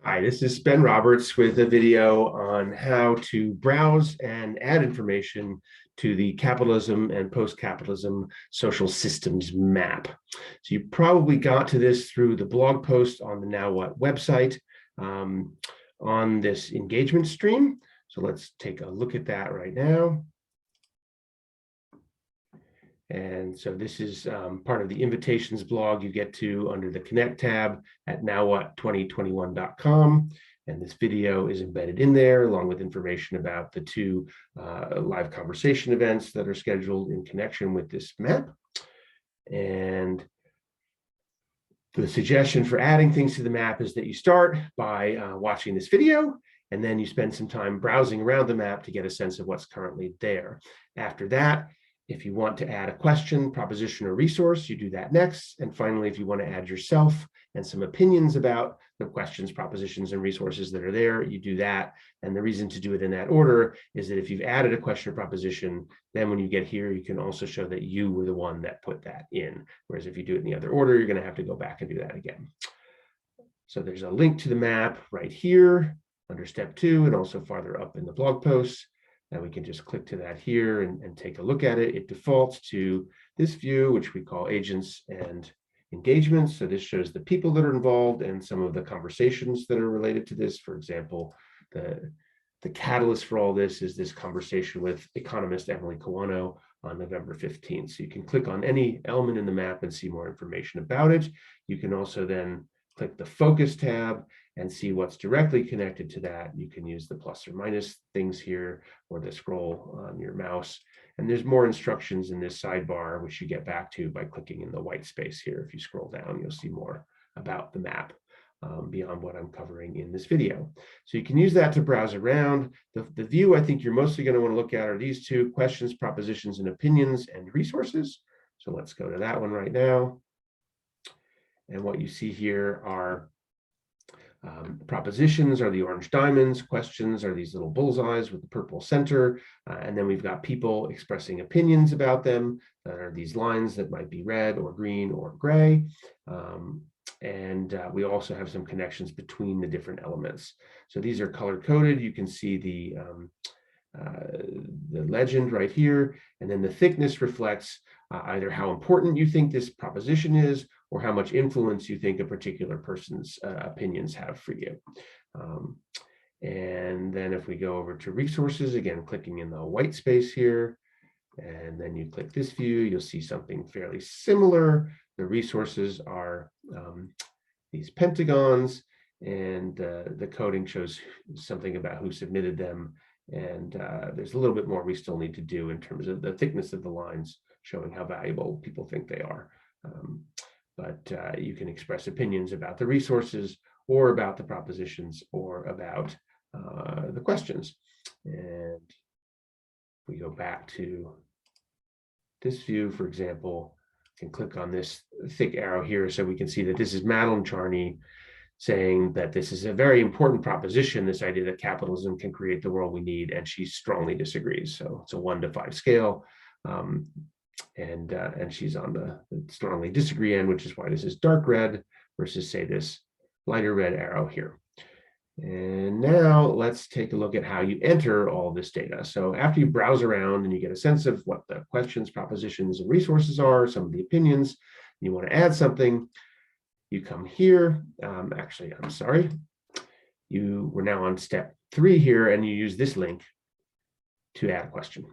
Hi, this is Ben Roberts with a video on how to browse and add information to the Capitalism and Post-capitalism social systems map. So you probably got to this through the blog post on the Now What website on this engagement stream. So let's take a look at that right now. And so this is part of the invitations blog you get to under the Connect tab at nowwhat2021.com. And this video is embedded in there along with information about the two live conversation events that are scheduled in connection with this map. And the suggestion for adding things to the map is that you start by watching this video, and then you spend some time browsing around the map to get a sense of what's currently there. After that, if you want to add a question, proposition, or resource, you do that next. And finally, if you want to add yourself and some opinions about the questions, propositions, and resources that are there, you do that. And the reason to do it in that order is that if you've added a question or proposition, then when you get here, you can also show that you were the one that put that in. Whereas if you do it in the other order, you're going to have to go back and do that again. So there's a link to the map right here under step 2 and also farther up in the blog post. And we can just click to that here and take a look at it. It defaults to this view, which we call agents and engagements. So this shows the people that are involved and some of the conversations that are related to this. For example, the catalyst for all this is this conversation with economist Emily Kawano on November 15th. So you can click on any element in the map and see more information about it. You can also then click the focus tab and see what's directly connected to that. You can use the plus or minus things here or the scroll on your mouse. And there's more instructions in this sidebar, which you get back to by clicking in the white space here. If you scroll down, you'll see more about the map beyond what I'm covering in this video. So you can use that to browse around. The view I think you're mostly going to want to look at are these two: questions, propositions, and opinions, and resources. So let's go to that one right now. And what you see here are propositions are the orange diamonds, questions are these little bullseyes with the purple center, and then we've got people expressing opinions about them that are these lines that might be red or green or gray. And we also have some connections between the different elements. So these are color coded. You can see the legend right here, and then the thickness reflects either how important you think this proposition is or how much influence you think a particular person's opinions have for you. And then if we go over to resources, again, clicking in the white space here, and then you click this view, you'll see something fairly similar. The resources are these pentagons, and the coding shows something about who submitted them. And there's a little bit more we still need to do in terms of the thickness of the lines, showing how valuable people think they are. But you can express opinions about the resources or about the propositions or about the questions. And we go back to this view, for example, can click on this thick arrow here so we can see that this is Madeline Charney saying that this is a very important proposition, this idea that capitalism can create the world we need, and she strongly disagrees. So it's a 1 to 5 scale. And she's on the strongly disagree end, which is why this is dark red versus, say, this lighter red arrow here. And now let's take a look at how you enter all this data. So after you browse around and you get a sense of what the questions, propositions, and resources are, some of the opinions, you want to add something, you come here. Actually, I'm sorry. We're now on step 3 here, and you use this link to add a question.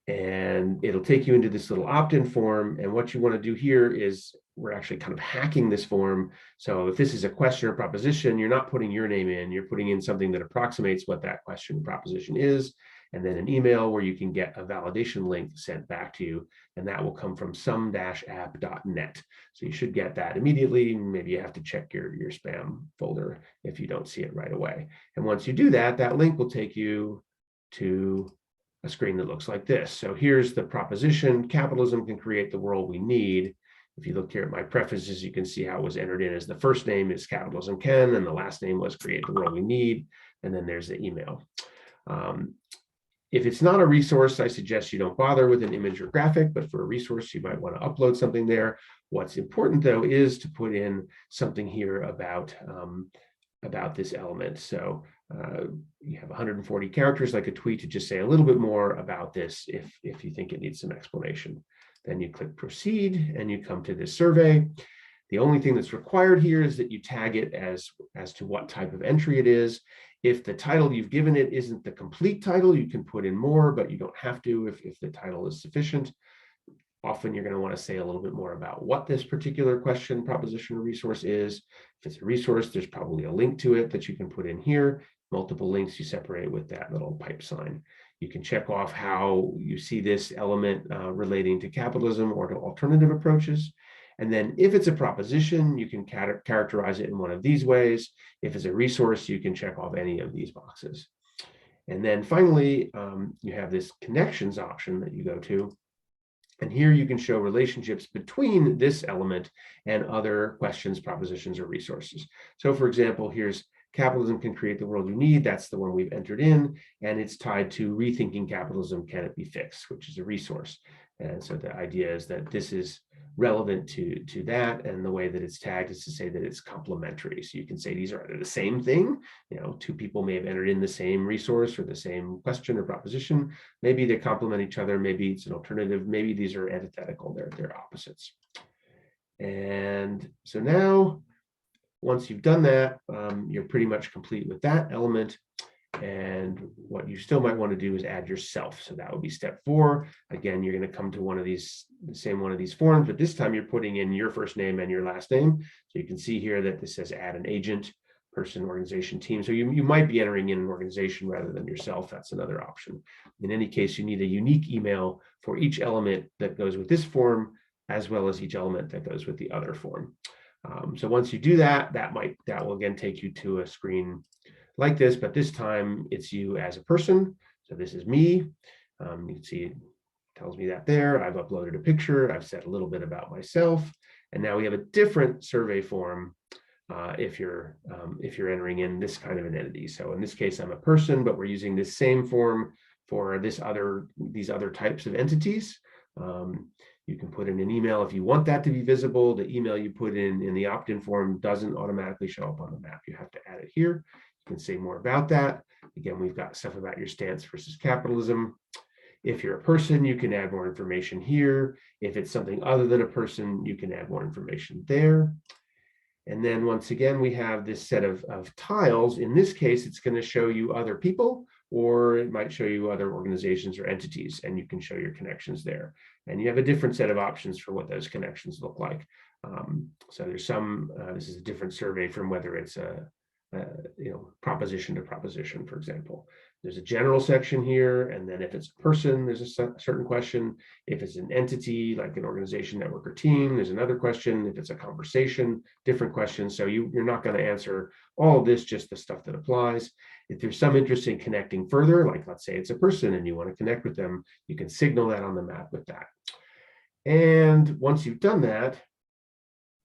And it'll take you into this little opt-in form. And what you want to do here is we're actually kind of hacking this form. So if this is a question or proposition, you're not putting your name in, you're putting in something that approximates what that question or proposition is, and then an email where you can get a validation link sent back to you, and that will come from some-app.net. So you should get that immediately. Maybe you have to check your spam folder if you don't see it right away. And once you do that, that link will take you to a screen that looks like this. So here's the proposition: capitalism can create the world we need. If you look here at my prefaces, you can see how it was entered in as the first name is capitalism can, and the last name was create the world we need. And then there's the email. If it's not a resource, I suggest you don't bother with an image or graphic, but for a resource, you might want to upload something there. What's important, though, is to put in something here about about this element. So you have 140 characters, like a tweet, to just say a little bit more about this if you think it needs some explanation. Then you click proceed and you come to this survey. The only thing that's required here is that you tag it as to what type of entry it is. If the title you've given it isn't the complete title, you can put in more, but you don't have to if the title is sufficient. Often you're going to want to say a little bit more about what this particular question, proposition, or resource is. If it's a resource, there's probably a link to it that you can put in here. Multiple links you separate with that little pipe sign. You can check off how you see this element relating to capitalism or to alternative approaches. And then if it's a proposition, you can characterize it in one of these ways. If it's a resource, you can check off any of these boxes. And then finally, you have this connections option that you go to. And here you can show relationships between this element and other questions, propositions, or resources. So for example, here's capitalism can create the world you need. That's the one we've entered in, and it's tied to rethinking capitalism, can it be fixed, which is a resource. And so the idea is that this is relevant to that, and the way that it's tagged is to say that it's complementary. So you can say these are the same thing. You know, two people may have entered in the same resource or the same question or proposition. Maybe they complement each other. Maybe it's an alternative. Maybe these are antithetical. They're opposites. And so now, once you've done that, you're pretty much complete with that element. And what you still might want to do is add yourself. So that would be step 4. Again, you're going to come to one of these, the same one of these forms, but this time you're putting in your first name and your last name. So you can see here that this says add an agent, person, organization, team. So you might be entering in an organization rather than yourself. That's another option. In any case, you need a unique email for each element that goes with this form, as well as each element that goes with the other form. So once you do that, that will again take you to a screen like this, but this time it's you as a person. So this is me. You can see it tells me that there. I've uploaded a picture. I've said a little bit about myself, and now we have a different survey form if you're entering in this kind of an entity. So in this case, I'm a person, but we're using this same form for these other types of entities. You can put in an email if you want that to be visible. The email you put in the opt-in form doesn't automatically show up on the map. You have to add it here. You can say more about that. Again, we've got stuff about your stance versus capitalism. If you're a person, you can add more information here. If it's something other than a person, you can add more information there. And then once again, we have this set of tiles. In this case, it's going to show you other people, or it might show you other organizations or entities, and you can show your connections there. And you have a different set of options for what those connections look like. So there's some, this is a different survey from whether it's a proposition to proposition, for example. There's a general section here, and then if it's a person, there's a certain question. If it's an entity, like an organization, network, or team, there's another question. If it's a conversation, different questions. So you're not going to answer all of this, just the stuff that applies. If there's some interest in connecting further, like let's say it's a person and you want to connect with them, you can signal that on the map with that. And once you've done that,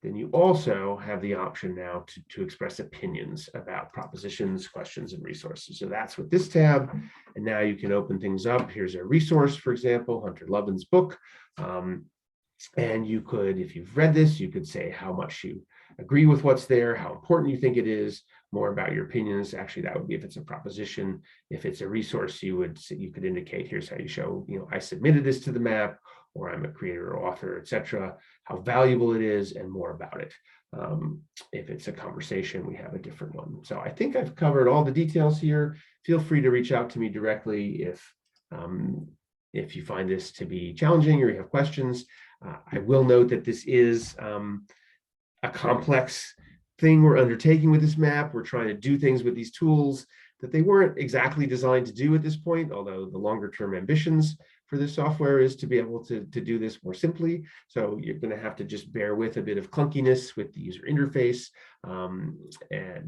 then you also have the option now to express opinions about propositions, questions, and resources. So that's with this tab. And now you can open things up. Here's a resource, for example, Hunter Lovin's book. And you could, if you've read this, you could say how much you agree with what's there, how important you think it is, more about your opinions. Actually, that would be if it's a proposition. If it's a resource, you could indicate, here's how you show, I submitted this to the map, or I'm a creator or author, etc., how valuable it is, and more about it. If it's a conversation, we have a different one. So I think I've covered all the details here. Feel free to reach out to me directly if you find this to be challenging or you have questions. I will note that this is a complex thing we're undertaking with this map. We're trying to do things with these tools that they weren't exactly designed to do at this point, although the longer term ambitions for this software is to be able to do this more simply. So you're going to have to just bear with a bit of clunkiness with the user interface,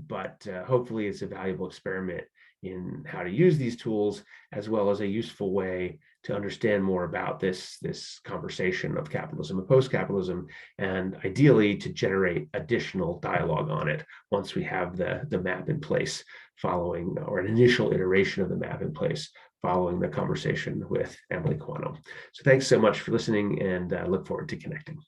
but hopefully it's a valuable experiment in how to use these tools, as well as a useful way to understand more about this conversation of capitalism and post-capitalism, and ideally to generate additional dialogue on it once we have the map in place following, or an initial iteration of the map in place following the conversation with Emily Quano. So thanks so much for listening, and look forward to connecting.